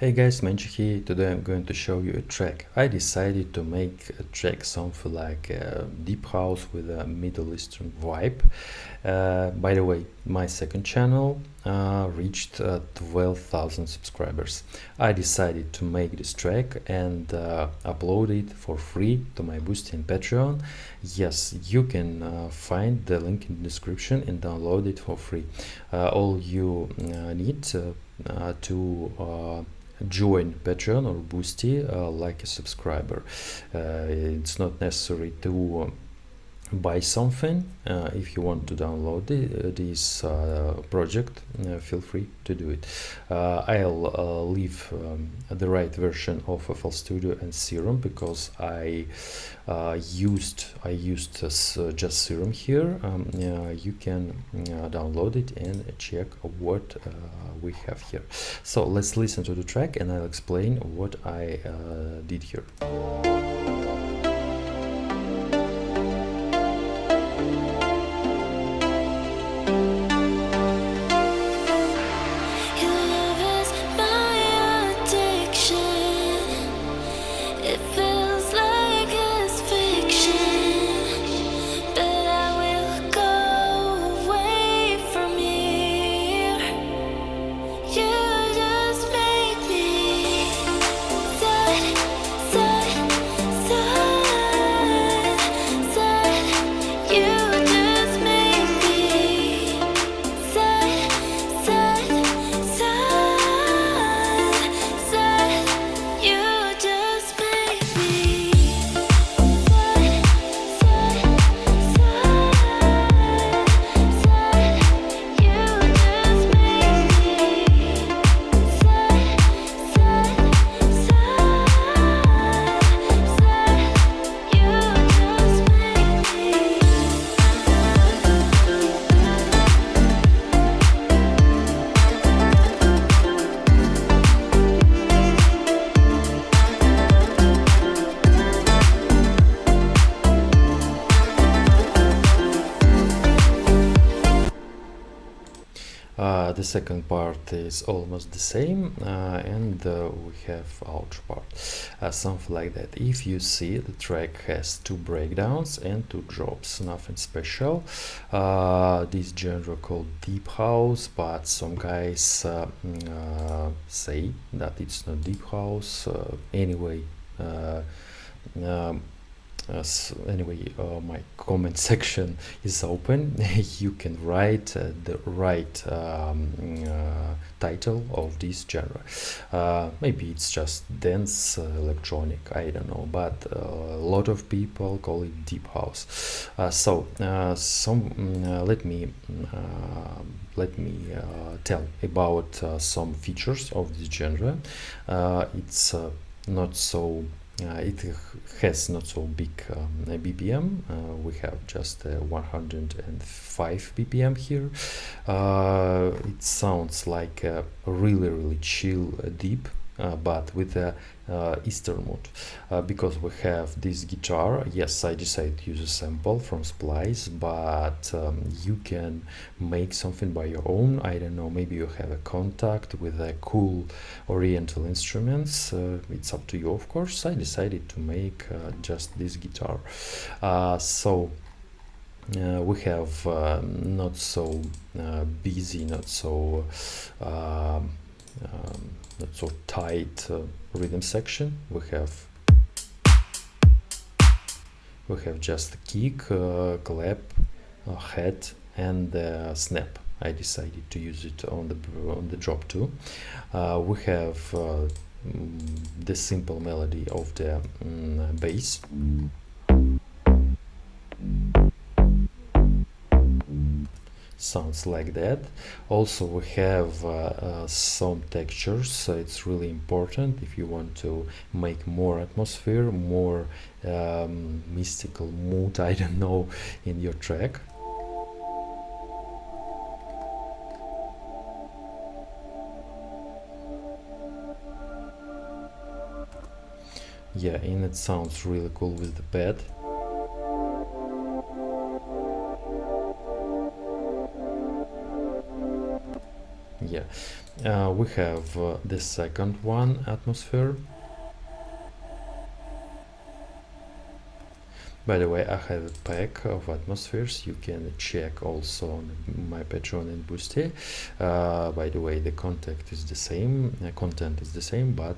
Hey guys, Menchi here. Today I'm going to show you a track. I decided to make a track something like a deep house with a Middle Eastern vibe. By the way, my second channel reached 12,000 subscribers. I decided to make this track and upload it for free to my Boosty and Patreon. Yes, you can find the link in the description and download it for free. All you need to join Patreon or Boosty like a subscriber. It's not necessary to buy something. If you want to download this project, feel free to do it. I'll leave the right version of FL Studio and Serum because I used just Serum here. You can download it and check what we have here. So let's listen to the track and I'll explain what I did here. The second part is almost the same, and we have outro part, something like that. If you see, the track has two breakdowns and two drops, nothing special. This genre called deep house, but some guys say that it's not deep house. Anyway, my comment section is open. You can write the right title of this genre. Maybe it's just dance electronic, I don't know, but a lot of people call it deep house. Let me tell about some features of this genre. It's not so it has not so big BPM. We have just 105 BPM here. It sounds like a really chill deep, but with a Eastern mood, because we have this guitar. Yes, I decided to use a sample from Splice, but you can make something by your own. I don't know, maybe you have a contact with a cool oriental instruments. It's up to you, of course. I decided to make just this guitar. We have not so busy, not so tight rhythm section. We have just a kick, clap, hat, and snap. I decided to use it on the drop too. We have the simple melody of the bass. Sounds like that. Also, we have some textures, so it's really important if you want to make more atmosphere, more mystical mood, I don't know, in your track. Yeah, and it sounds really cool with the pad. Yeah, we have the second one, atmosphere. By the way, I have a pack of atmospheres. You can check also on my Patreon and Boosty. By the way, the content is the same, but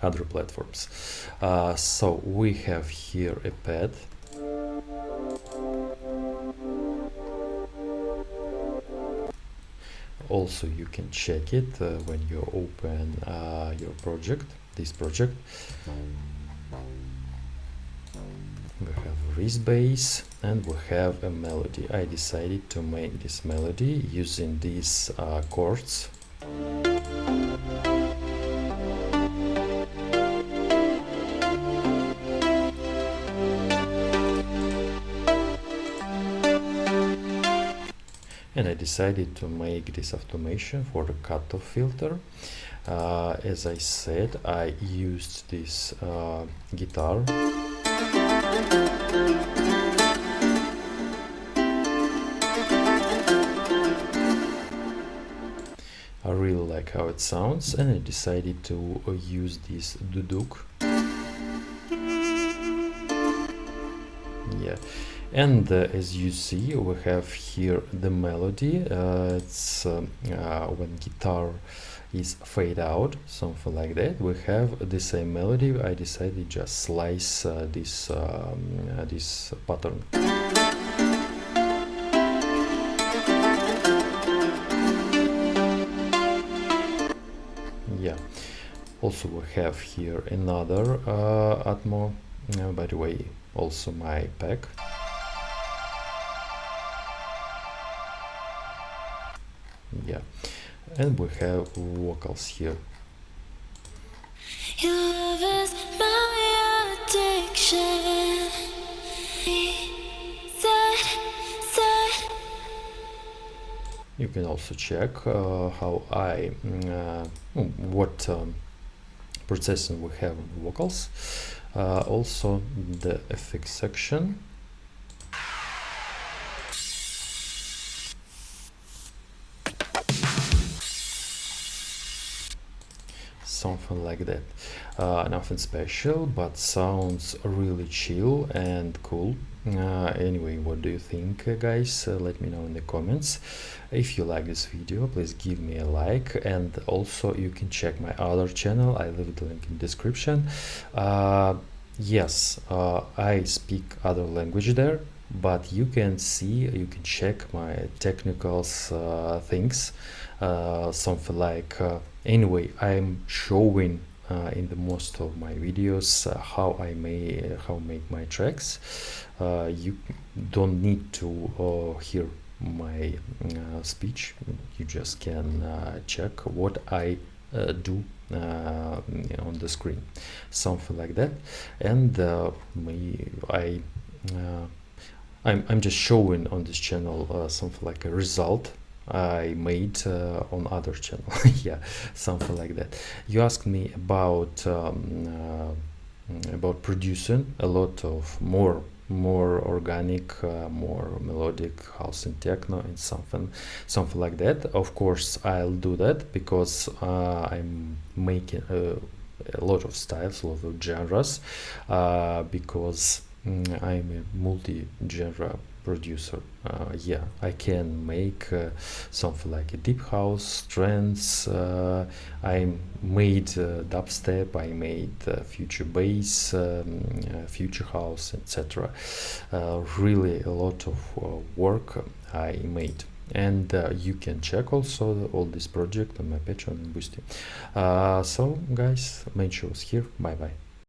other platforms. So we have here a pad. Also, you can check it when you open your project, this project. We have wrist bass and we have a melody. I decided to make this melody using these chords. And I decided to make this automation for the cutoff filter. As I said, I used this guitar. I really like how it sounds, and I decided to use this duduk. Yeah, and as you see, we have here the melody. It's when guitar is fade out, something like that. We have the same melody. I decided just slice this pattern. Yeah. Also, we have here another Atmo. By the way, also my pack. Yeah, and we have vocals here. Your love is my addiction. You can also check how what processing we have in vocals. Also the effects section. Something like that. Nothing special, but sounds really chill and cool. Anyway, what do you think, guys? Let me know in the comments. If you like this video, please give me a like, and also you can check my other channel. I leave the link in the description. Yes, I speak other language there, but you can check my technical things, something like anyway, I'm showing in the most of my videos how make my tracks. You don't need to hear my speech. You just can check what I do on the screen, something like that. And I'm just showing on this channel something like a result I made on other channel. Yeah, something like that. You asked me about producing a lot of more organic, more melodic house and techno and something like that. Of course, I'll do that because I'm making a lot of styles, a lot of genres, because I'm a multi-genre producer. Yeah, I can make something like a deep house, trance. I made dubstep, I made future bass, future house, etc. Really a lot of work I made. And you can check also all this project on my Patreon and Boosty. So guys, main show is here. Bye bye.